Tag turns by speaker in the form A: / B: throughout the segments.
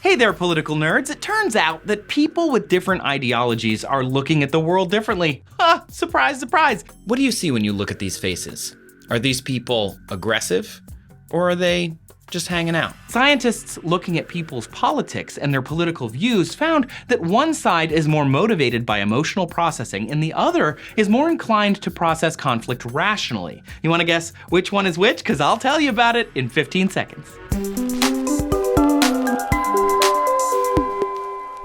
A: Hey there, political nerds. It turns out that people with different ideologies are looking at the world differently. Ha! Surprise, surprise. What do you see when you look at these faces? Are these people aggressive, or are they just hanging out? Scientists looking at people's politics and their political views found that one side is more motivated by emotional processing and the other is more inclined to process conflict rationally. You want to guess which one is which? Because I'll tell you about it in 15 seconds.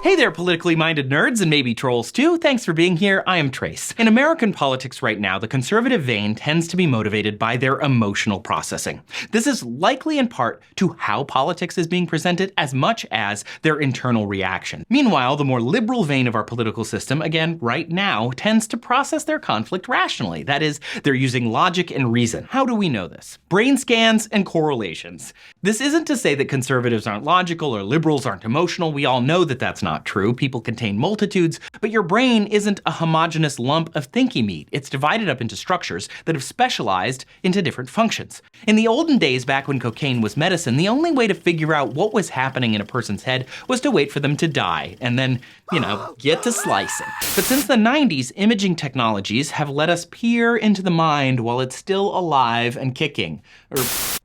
A: Hey there, politically minded nerds and maybe trolls too. Thanks for being here. I am Trace. In American politics right now, the conservative vein tends to be motivated by their emotional processing. This is likely in part to how politics is being presented as much as their internal reaction. Meanwhile, the more liberal vein of our political system, again, right now, tends to process their conflict rationally. That is, they're using logic and reason. How do we know this? Brain scans and correlations. This isn't to say that conservatives aren't logical or liberals aren't emotional. We all know that that's not true. People contain multitudes, but your brain isn't a homogeneous lump of thinking meat. It's divided up into structures that have specialized into different functions. In the olden days, back when cocaine was medicine, the only way to figure out what was happening in a person's head was to wait for them to die and then, get to slicing. But since the 90s, imaging technologies have let us peer into the mind while it's still alive and kicking, or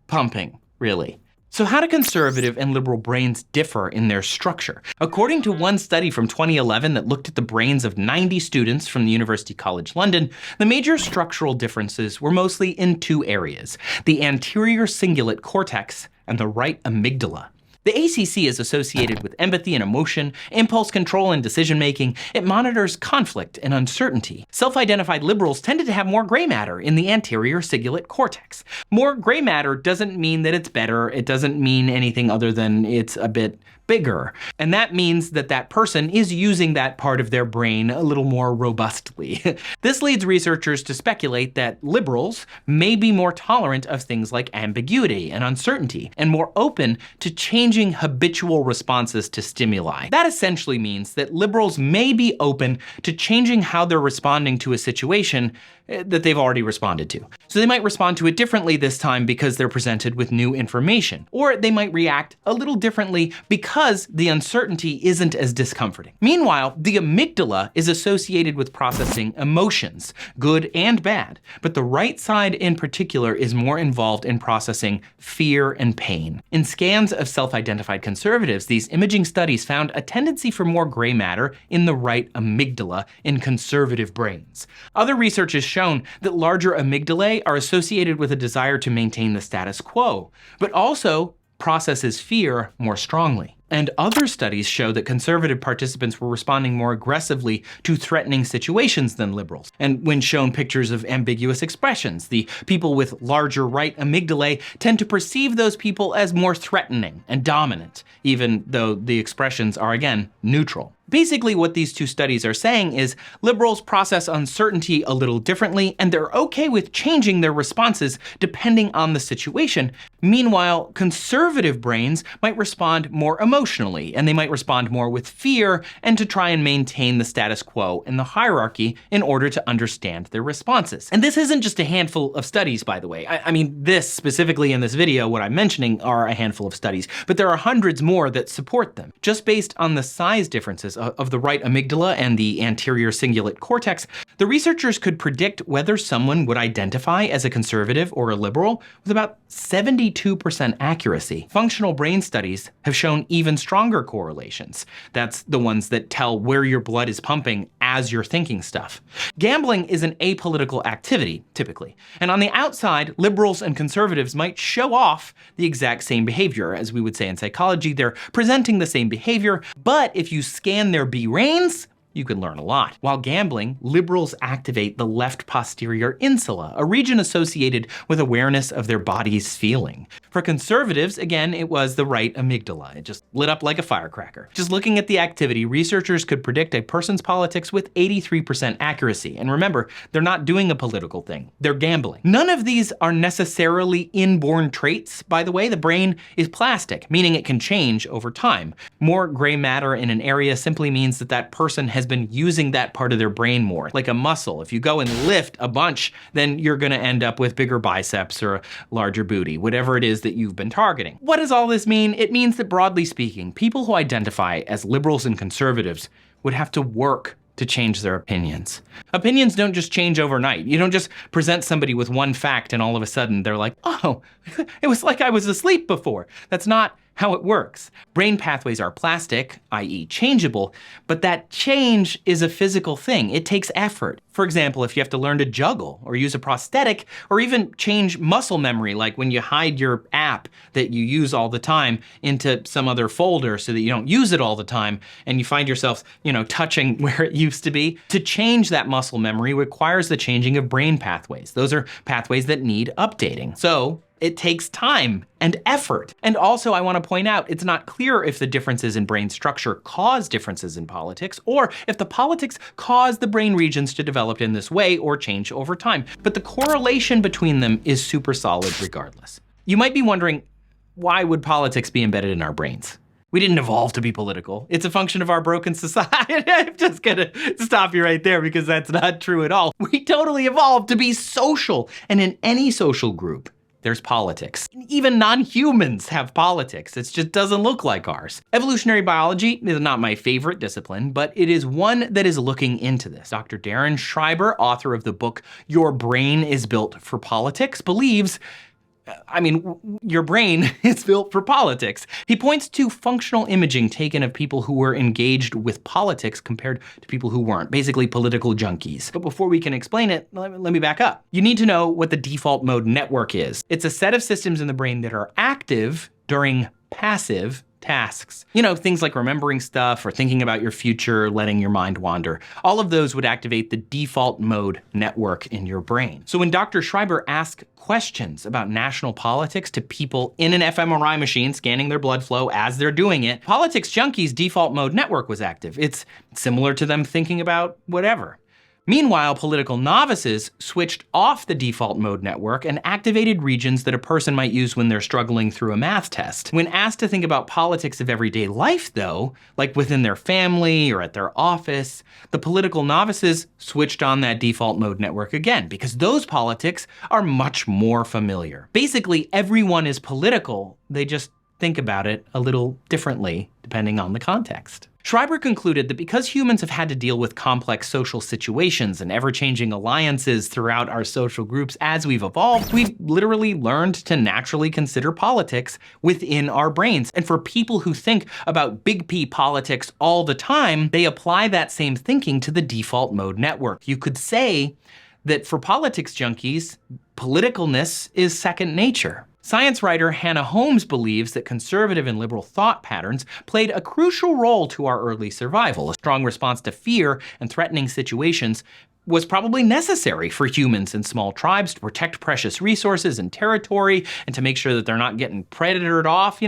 A: pumping, really. So how do conservative and liberal brains differ in their structure? According to one study from 2011 that looked at the brains of 90 students from the University College London, the major structural differences were mostly in two areas: the anterior cingulate cortex and the right amygdala. The ACC is associated with empathy and emotion, impulse control and decision-making. It monitors conflict and uncertainty. Self-identified liberals tended to have more gray matter in the anterior cingulate cortex. More gray matter doesn't mean that it's better. It doesn't mean anything other than it's a bit bigger. And that means that that person is using that part of their brain a little more robustly. This leads researchers to speculate that liberals may be more tolerant of things like ambiguity and uncertainty, and more open to changing habitual responses to stimuli. That essentially means that liberals may be open to changing how they're responding to a situation that they've already responded to. So they might respond to it differently this time because they're presented with new information. Or they might react a little differently because the uncertainty isn't as discomforting. Meanwhile, the amygdala is associated with processing emotions, good and bad. But the right side in particular is more involved in processing fear and pain. In scans of self-identified conservatives, these imaging studies found a tendency for more gray matter in the right amygdala in conservative brains. Other research has shown that larger amygdalae are associated with a desire to maintain the status quo, but also processes fear more strongly. And other studies show that conservative participants were responding more aggressively to threatening situations than liberals. And when shown pictures of ambiguous expressions, the people with larger right amygdalae tend to perceive those people as more threatening and dominant, even though the expressions are, again, neutral. Basically, what these two studies are saying is liberals process uncertainty a little differently, and they're okay with changing their responses depending on the situation. Meanwhile, conservative brains might respond more emotionally, and they might respond more with fear and to try and maintain the status quo in the hierarchy in order to understand their responses. And this isn't just a handful of studies, by the way. I mean, this specifically in this video, what I'm mentioning are a handful of studies, but there are hundreds more that support them. Just based on the size differences of the right amygdala and the anterior cingulate cortex, the researchers could predict whether someone would identify as a conservative or a liberal with about 72% accuracy. Functional brain studies have shown even stronger correlations. That's the ones that tell where your blood is pumping as you're thinking stuff. Gambling is an apolitical activity, typically. And on the outside, liberals and conservatives might show off the exact same behavior. As we would say in psychology, they're presenting the same behavior, but if you scan their brains, you could learn a lot. While gambling, liberals activate the left posterior insula, a region associated with awareness of their body's feeling. For conservatives, again, it was the right amygdala. It just lit up like a firecracker. Just looking at the activity, researchers could predict a person's politics with 83% accuracy. And remember, they're not doing a political thing. They're gambling. None of these are necessarily inborn traits, by the way. The brain is plastic, meaning it can change over time. More gray matter in an area simply means that that person has has been using that part of their brain more, like a muscle. If you go and lift a bunch, then you're gonna end up with bigger biceps or a larger booty, whatever it is that you've been targeting. What does all this mean? It means that broadly speaking, people who identify as liberals and conservatives would have to work to change their opinions. Opinions don't just change overnight. You don't just present somebody with one fact and all of a sudden they're like, oh, it was like I was asleep before. That's not how it works. Brain pathways are plastic, i.e. changeable, but that change is a physical thing. It takes effort. For example, if you have to learn to juggle or use a prosthetic or even change muscle memory, like when you hide your app that you use all the time into some other folder so that you don't use it all the time and you find yourself, touching where it used to be. To change that muscle memory requires the changing of brain pathways. Those are pathways that need updating. So it takes time and effort. And also, I want to point out, it's not clear if the differences in brain structure cause differences in politics, or if the politics cause the brain regions to develop in this way or change over time. But the correlation between them is super solid regardless. You might be wondering, why would politics be embedded in our brains? We didn't evolve to be political. It's a function of our broken society. I'm just gonna stop you right there because that's not true at all. We totally evolved to be social, and in any social group, there's politics. Even non-humans have politics. It just doesn't look like ours. Evolutionary biology is not my favorite discipline, but it is one that is looking into this. Dr. Darren Schreiber, author of the book Your Brain is Built for Politics, believes your brain is built for politics. He points to functional imaging taken of people who were engaged with politics compared to people who weren't, basically political junkies. But before we can explain it, let me back up. You need to know what the default mode network is. It's a set of systems in the brain that are active during passive tasks. Things like remembering stuff or thinking about your future, letting your mind wander. All of those would activate the default mode network in your brain. So when Dr. Schreiber asked questions about national politics to people in an fMRI machine scanning their blood flow as they're doing it, politics junkies' default mode network was active. It's similar to them thinking about whatever. Meanwhile, political novices switched off the default mode network and activated regions that a person might use when they're struggling through a math test. When asked to think about politics of everyday life, though, like within their family or at their office, the political novices switched on that default mode network again, because those politics are much more familiar. Basically, everyone is political, they just think about it a little differently depending on the context. Schreiber concluded that because humans have had to deal with complex social situations and ever-changing alliances throughout our social groups as we've evolved, we've literally learned to naturally consider politics within our brains. And for people who think about big P politics all the time, they apply that same thinking to the default mode network. You could say that for politics junkies, politicalness is second nature. Science writer Hannah Holmes believes that conservative and liberal thought patterns played a crucial role to our early survival. A strong response to fear and threatening situations was probably necessary for humans in small tribes to protect precious resources and territory and to make sure that they're not getting predatored off,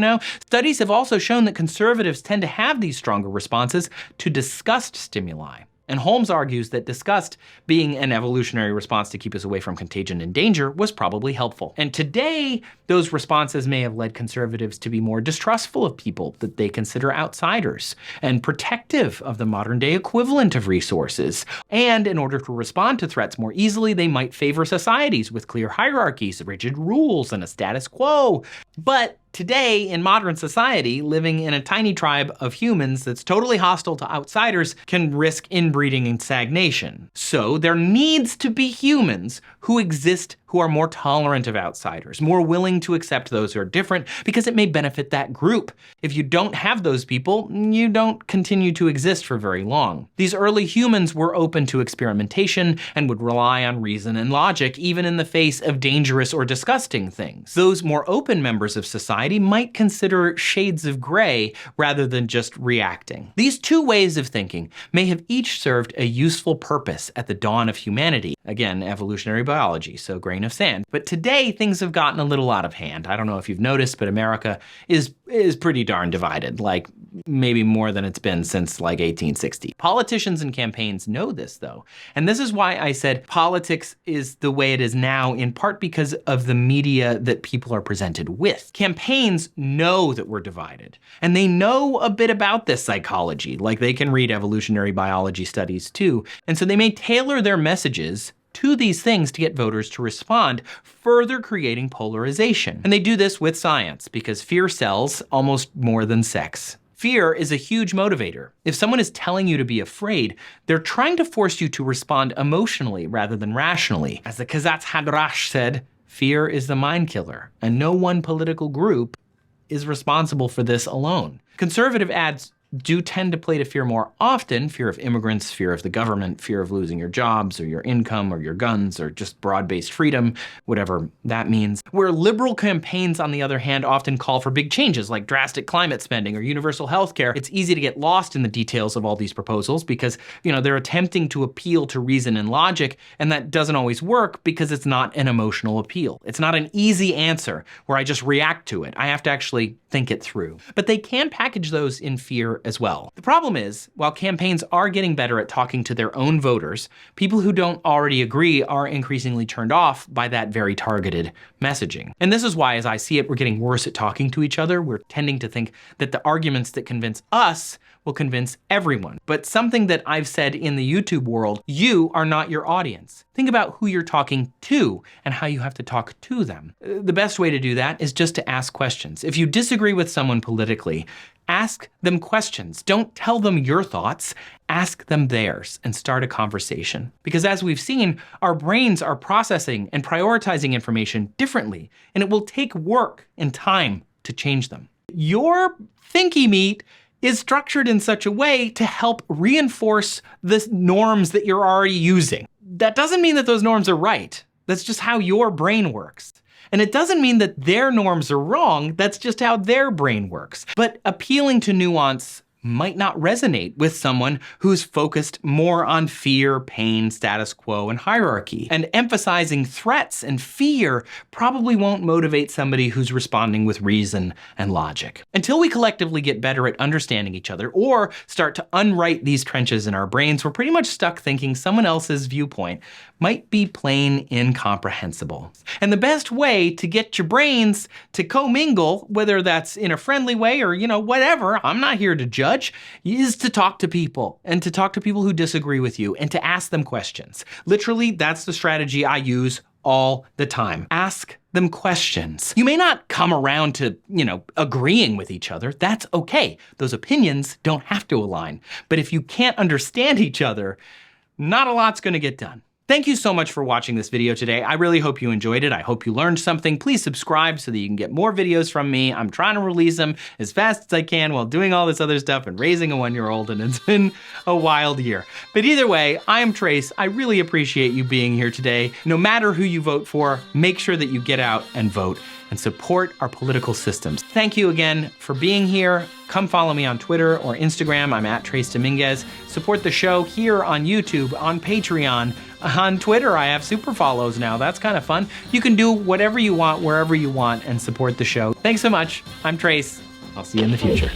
A: Studies have also shown that conservatives tend to have these stronger responses to disgust stimuli. And Holmes argues that disgust, being an evolutionary response to keep us away from contagion and danger, was probably helpful. And today, those responses may have led conservatives to be more distrustful of people that they consider outsiders and protective of the modern-day equivalent of resources. And in order to respond to threats more easily, they might favor societies with clear hierarchies, rigid rules, and a status quo. But today, in modern society, living in a tiny tribe of humans that's totally hostile to outsiders can risk inbreeding and stagnation. So there needs to be humans who exist who are more tolerant of outsiders, more willing to accept those who are different, because it may benefit that group. If you don't have those people, you don't continue to exist for very long. These early humans were open to experimentation and would rely on reason and logic, even in the face of dangerous or disgusting things. Those more open members of society might consider shades of gray rather than just reacting. These two ways of thinking may have each served a useful purpose at the dawn of humanity. Again, evolutionary biology, so grain of sand. But today, things have gotten a little out of hand. I don't know if you've noticed, but America is pretty darn divided. Like, maybe more than it's been since like 1860. Politicians and campaigns know this though. And this is why I said politics is the way it is now, in part because of the media that people are presented with. Campaigns know that we're divided, and they know a bit about this psychology, like they can read evolutionary biology studies too. And so they may tailor their messages to these things to get voters to respond, further creating polarization. And they do this with science, because fear sells almost more than sex. Fear is a huge motivator. If someone is telling you to be afraid, they're trying to force you to respond emotionally rather than rationally. As the Kazats Hadrash said, fear is the mind killer, and no one political group is responsible for this alone. Conservative ads do tend to play to fear more often: fear of immigrants, fear of the government, fear of losing your jobs or your income or your guns or just broad-based freedom, whatever that means. Where liberal campaigns, on the other hand, often call for big changes like drastic climate spending or universal health care, it's easy to get lost in the details of all these proposals because, they're attempting to appeal to reason and logic, and that doesn't always work because it's not an emotional appeal. It's not an easy answer where I just react to it. I have to actually think it through. But they can package those in fear as well. The problem is, while campaigns are getting better at talking to their own voters, people who don't already agree are increasingly turned off by that very targeted messaging. And this is why, as I see it, we're getting worse at talking to each other. We're tending to think that the arguments that convince us will convince everyone. But something that I've said in the YouTube world: you are not your audience. Think about who you're talking to and how you have to talk to them. The best way to do that is just to ask questions. If you disagree with someone politically, ask them questions. Don't tell them your thoughts, ask them theirs and start a conversation. Because as we've seen, our brains are processing and prioritizing information differently, and it will take work and time to change them. Your thinky meat is structured in such a way to help reinforce the norms that you're already using. That doesn't mean that those norms are right. That's just how your brain works. And it doesn't mean that their norms are wrong. That's just how their brain works. But appealing to nuance might not resonate with someone who's focused more on fear, pain, status quo, and hierarchy. And emphasizing threats and fear probably won't motivate somebody who's responding with reason and logic. Until we collectively get better at understanding each other or start to unwrite these trenches in our brains, we're pretty much stuck thinking someone else's viewpoint might be plain incomprehensible. And the best way to get your brains to commingle, whether that's in a friendly way or, whatever, I'm not here to judge, is to talk to people, and to talk to people who disagree with you, and to ask them questions. Literally, that's the strategy I use all the time. Ask them questions. You may not come around to, agreeing with each other. That's okay. Those opinions don't have to align. But if you can't understand each other, not a lot's gonna get done. Thank you so much for watching this video today. I really hope you enjoyed it. I hope you learned something. Please subscribe so that you can get more videos from me. I'm trying to release them as fast as I can while doing all this other stuff and raising a 1-year-old, and it's been a wild year. But either way, I'm Trace. I really appreciate you being here today. No matter who you vote for, make sure that you get out and vote and support our political systems. Thank you again for being here. Come follow me on Twitter or Instagram. I'm at Trace Dominguez. Support the show here on YouTube, on Patreon, on Twitter. I have super follows now. That's kind of fun. You can do whatever you want, wherever you want, and support the show. Thanks so much. I'm Trace. I'll see you in the future.